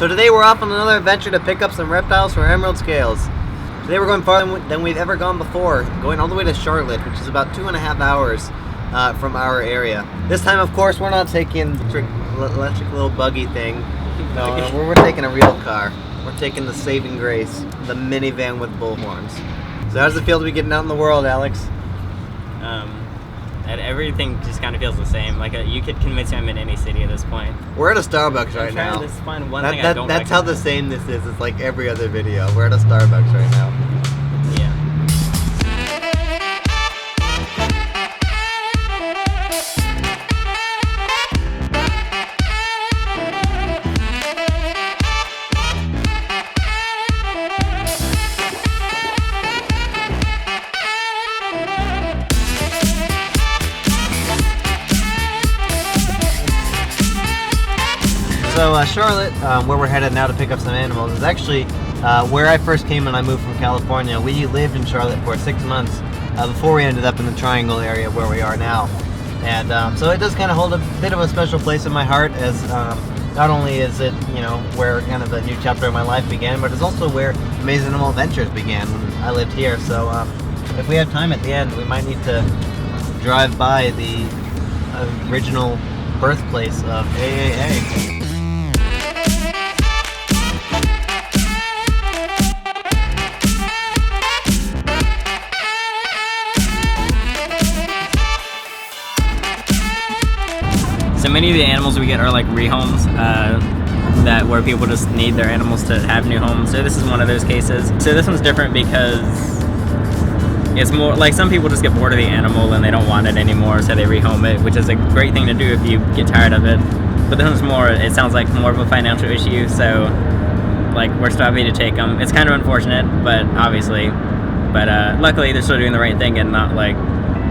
So today we're off on another adventure to pick up some reptiles for emerald scales. Today we're going farther than we've ever gone before, going all the way to Charlotte, which is about 2.5 hours from our area. This time, of course, we're not taking the electric little buggy thing. No, we're taking a real car. We're taking the Saving Grace, the minivan with bullhorns. So how does it feel to be getting out in the world, Alex? Everything just kind of feels the same. Like you could convince me I'm in any city at this point. We're at a Starbucks right now. I'm trying to find one thing I don't That's how the same this is. It's like every other video. We're at a Starbucks right now. Yeah. So Charlotte, where we're headed now to pick up some animals, is actually where I first came when I moved from California. We lived in Charlotte for 6 months before we ended up in the Triangle area where we are now. And so it does kind of hold a bit of a special place in my heart, as not only is it, you know, where kind of a new chapter of my life began, but it's also where Amazing Animal Adventures began when I lived here. So if we have time at the end, we might need to drive by the original birthplace of AAA. So many of the animals we get are like rehomes, that where people just need their animals to have new homes. So this is one of those cases. So this one's different because it's more like some people just get bored of the animal and they don't want it anymore, so they rehome it, which is a great thing to do if you get tired of it. But this one's more, it sounds like more of a financial issue, so like we're still happy to take them. It's kind of unfortunate, but luckily they're still doing the right thing and not like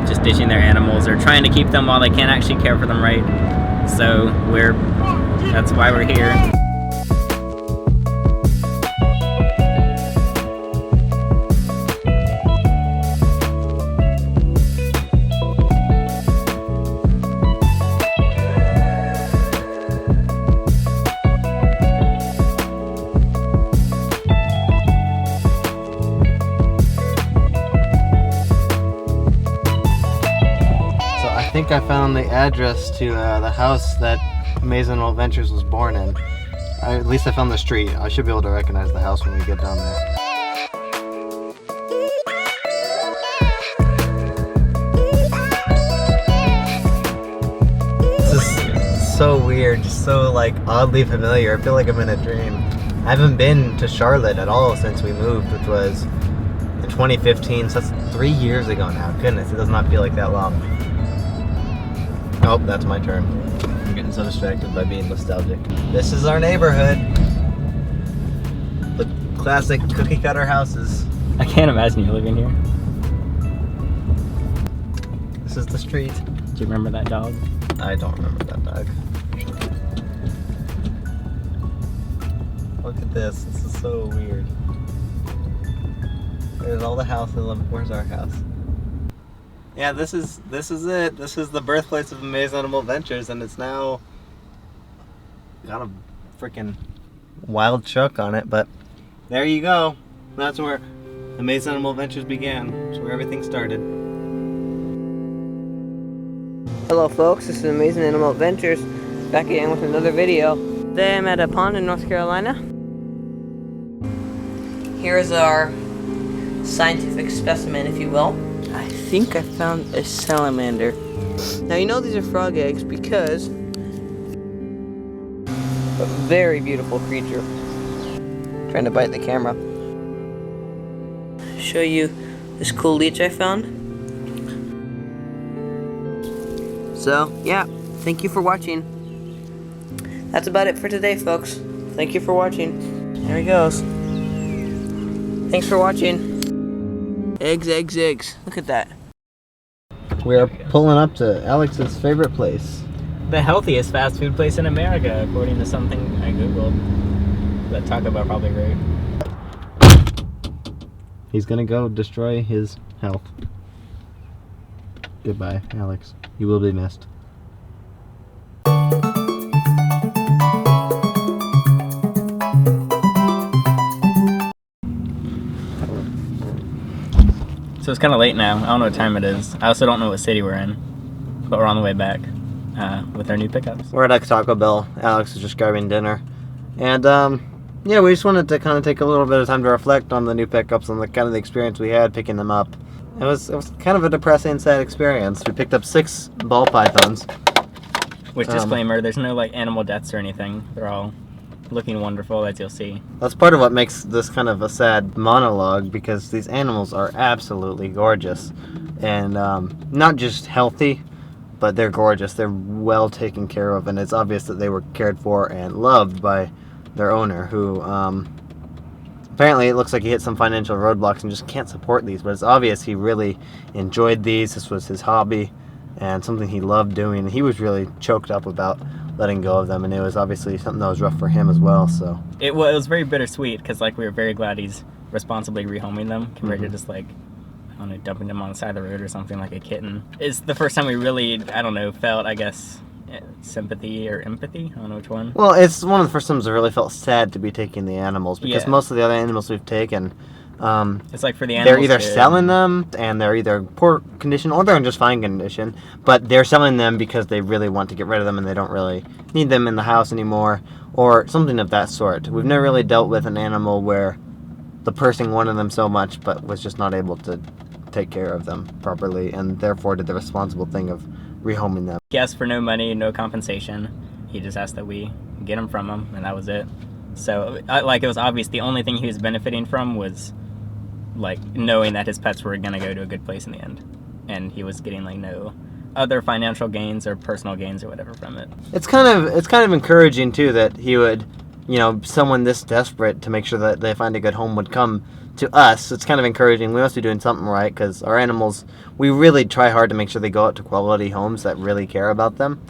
just ditching their animals or trying to keep them while they can't actually care for them right. So that's why we're here. I think I found the address to the house that Amazing Animal Adventures was born in. At least I found the street. I should be able to recognize the house when we get down there. This is so weird, just so like oddly familiar. I feel like I'm in a dream. I haven't been to Charlotte at all since we moved, which was in 2015, so that's 3 years ago now. Goodness, it does not feel like that long. Oh, that's my turn. I'm getting so distracted by being nostalgic. This is our neighborhood. The classic cookie cutter houses. I can't imagine you living here. This is the street. Do you remember that dog? I don't remember that dog. Look at this. This is so weird. There's all the houses. Where's our house? Yeah, this is it. This is the birthplace of Amazing Animal Adventures, and it's now got a freaking wild truck on it, but there you go. That's where Amazing Animal Adventures began. It's where everything started. Hello folks, this is Amazing Animal Adventures, back again with another video. Today I'm at a pond in North Carolina. Here's our scientific specimen, if you will. I think I found a salamander. Now you know these are frog eggs because a very beautiful creature. Trying to bite the camera. Show you this cool leech I found. So yeah, thank you for watching. That's about it for today, folks. Thank you for watching. There he goes. Thanks for watching. Eggs, eggs, eggs. Look at that. We are pulling up to Alex's favorite place. The healthiest fast food place in America, according to something I googled. That Taco Bell probably great. He's gonna go destroy his health. Goodbye, Alex. You will be missed. So it's kind of late now. I don't know what time it is. I also don't know what city we're in, but we're on the way back with our new pickups. We're at Taco Bell. Alex is just grabbing dinner. And, yeah, we just wanted to kind of take a little bit of time to reflect on the new pickups and the kind of the experience we had picking them up. It was kind of a depressing, sad experience. We picked up 6 ball pythons. Which, disclaimer, there's no, like, animal deaths or anything. They're all looking wonderful, as you'll see. That's part of what makes this kind of a sad monologue, because these animals are absolutely gorgeous. And not just healthy, but they're gorgeous. They're well taken care of, and it's obvious that they were cared for and loved by their owner, who apparently it looks like he hit some financial roadblocks and just can't support these, but it's obvious he really enjoyed these. This was his hobby and something he loved doing. He was really choked up about letting go of them, and it was obviously something that was rough for him as well. So it was very bittersweet, because like we were very glad he's responsibly rehoming them compared to just like, I don't know, dumping them on the side of the road or something like a kitten. It's the first time we really, I don't know, felt, I guess, sympathy or empathy. I don't know which one. Well, it's one of the first times I really felt sad to be taking the animals, because most of the other animals we've taken, it's like for the animals, they're either selling them and they're either poor condition or they're in just fine condition, but they're selling them because they really want to get rid of them and they don't really need them in the house anymore, or something of that sort. We've never really dealt with an animal where the person wanted them so much but was just not able to take care of them properly, and therefore did the responsible thing of rehoming them. He asked for no money, no compensation. He just asked that we get them from him, and that was it. So, like, it was obvious the only thing he was benefiting from was, like, knowing that his pets were going to go to a good place in the end. And he was getting, like, no other financial gains or personal gains or whatever from it. It's kind of encouraging, too, that he would, you know, someone this desperate to make sure that they find a good home would come to us. It's kind of encouraging. We must be doing something right, because our animals, we really try hard to make sure they go out to quality homes that really care about them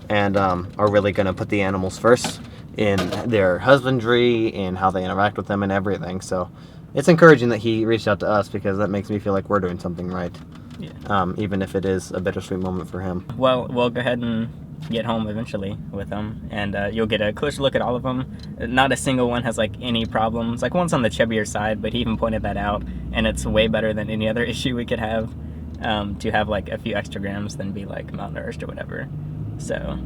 and are really going to put the animals first in their husbandry and how they interact with them and everything. So it's encouraging that he reached out to us, because that makes me feel like we're doing something right. Yeah. Even if it is a bittersweet moment for him. Well, we'll go ahead and get home eventually with them, and you'll get a closer look at all of them. Not a single one has like any problems. Like, one's on the chubbier side, but he even pointed that out, and it's way better than any other issue we could have, to have like a few extra grams than be like malnourished or whatever. So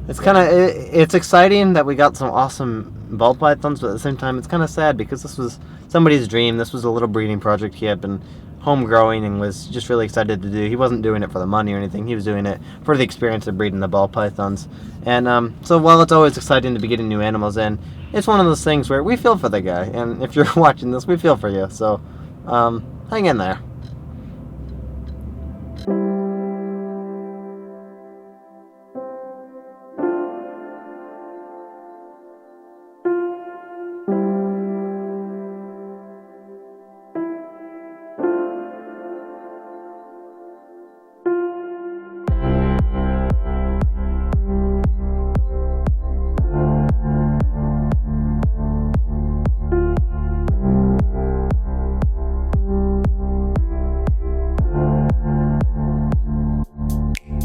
it's kind of it's exciting that we got some awesome ball pythons, but at the same time it's kind of sad, because this was somebody's dream. This was a little breeding project he had been home growing and was just really excited to do. He wasn't doing it for the money or anything. He was doing it for the experience of breeding the ball pythons. And so while it's always exciting to be getting new animals in, it's one of those things where we feel for the guy. And if you're watching this, we feel for you. So hang in there.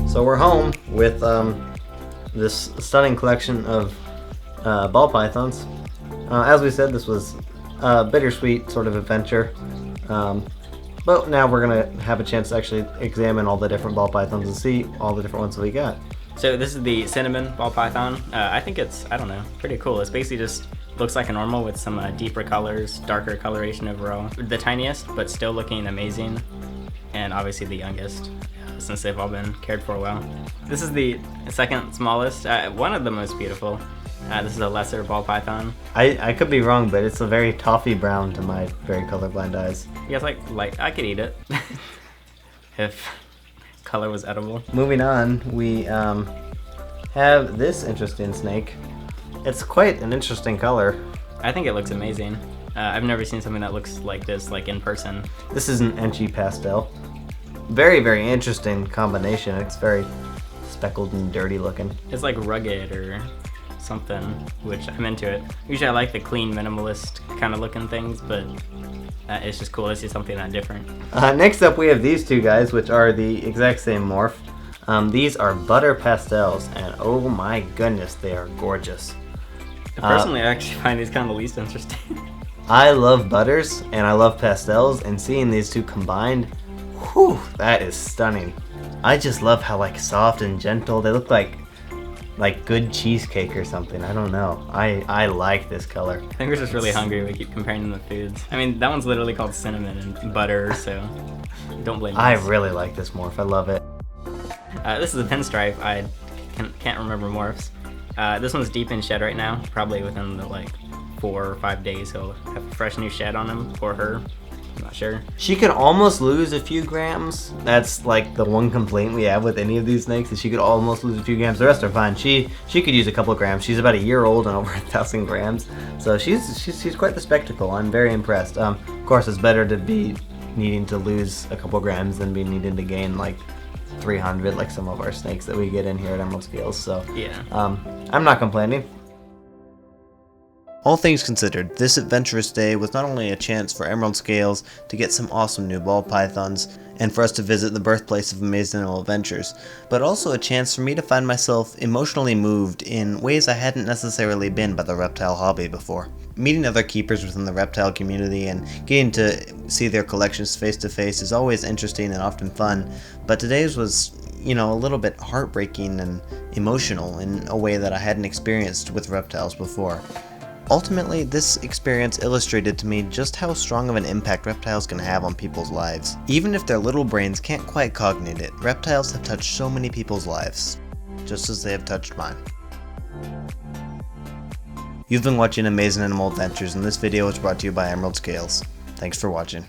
So we're home with this stunning collection of ball pythons. As we said, this was a bittersweet sort of adventure. But now we're going to have a chance to actually examine all the different ball pythons and see all the different ones that we got. So this is the cinnamon ball python. I think it's, I don't know, pretty cool. It's basically just looks like a normal with some deeper colors, darker coloration overall. The tiniest, but still looking amazing. And obviously the youngest, since they've all been cared for well. This is the second smallest, one of the most beautiful. This is a lesser ball python. I could be wrong, but it's a very toffee brown to my very colorblind eyes. You guys like I could eat it if color was edible. Moving on, we have this interesting snake. It's quite an interesting color. I think it looks amazing. I've never seen something that looks like this, like in person. This is an Enchi pastel. Very, very interesting combination. It's very speckled and dirty looking. It's like rugged or something, which I'm into it. Usually I like the clean, minimalist kind of looking things, but it's just cool to see something that different. Next up we have these two guys, which are the exact same morph. These are butter pastels, and oh my goodness, they are gorgeous. Personally, I actually find these kind of the least interesting. I love butters and I love pastels, and seeing these two combined Whew, that is stunning. I just love how like soft and gentle they look, like good cheesecake or something. I don't know. I like this color. I think we're just really hungry. We keep comparing them to foods. I mean, that one's literally called cinnamon and butter, so don't blame us. I really like this morph. I love it. This is a pinstripe. I can't remember morphs. This one's deep in shed right now. Probably within the like 4 or 5 days he'll have a fresh new shed on him, or her. I'm not sure. She could almost lose a few grams. That's like the one complaint we have with any of these snakes, is she could almost lose a few grams. The rest are fine. She could use a couple grams. She's about a year old and over 1,000 grams. So she's quite the spectacle. I'm very impressed. Of course, it's better to be needing to lose a couple grams than be needing to gain like 300 like some of our snakes that we get in here at Emerald Scales. So yeah, I'm not complaining. All things considered, this adventurous day was not only a chance for Emerald Scales to get some awesome new ball pythons, and for us to visit the birthplace of Amazing Animal Adventures, but also a chance for me to find myself emotionally moved in ways I hadn't necessarily been by the reptile hobby before. Meeting other keepers within the reptile community and getting to see their collections face to face is always interesting and often fun, but today's was, you know, a little bit heartbreaking and emotional in a way that I hadn't experienced with reptiles before. Ultimately, this experience illustrated to me just how strong of an impact reptiles can have on people's lives. Even if their little brains can't quite cognate it, reptiles have touched so many people's lives, just as they have touched mine. You've been watching Amazing Animal Adventures, and this video was brought to you by Emerald Scales. Thanks for watching.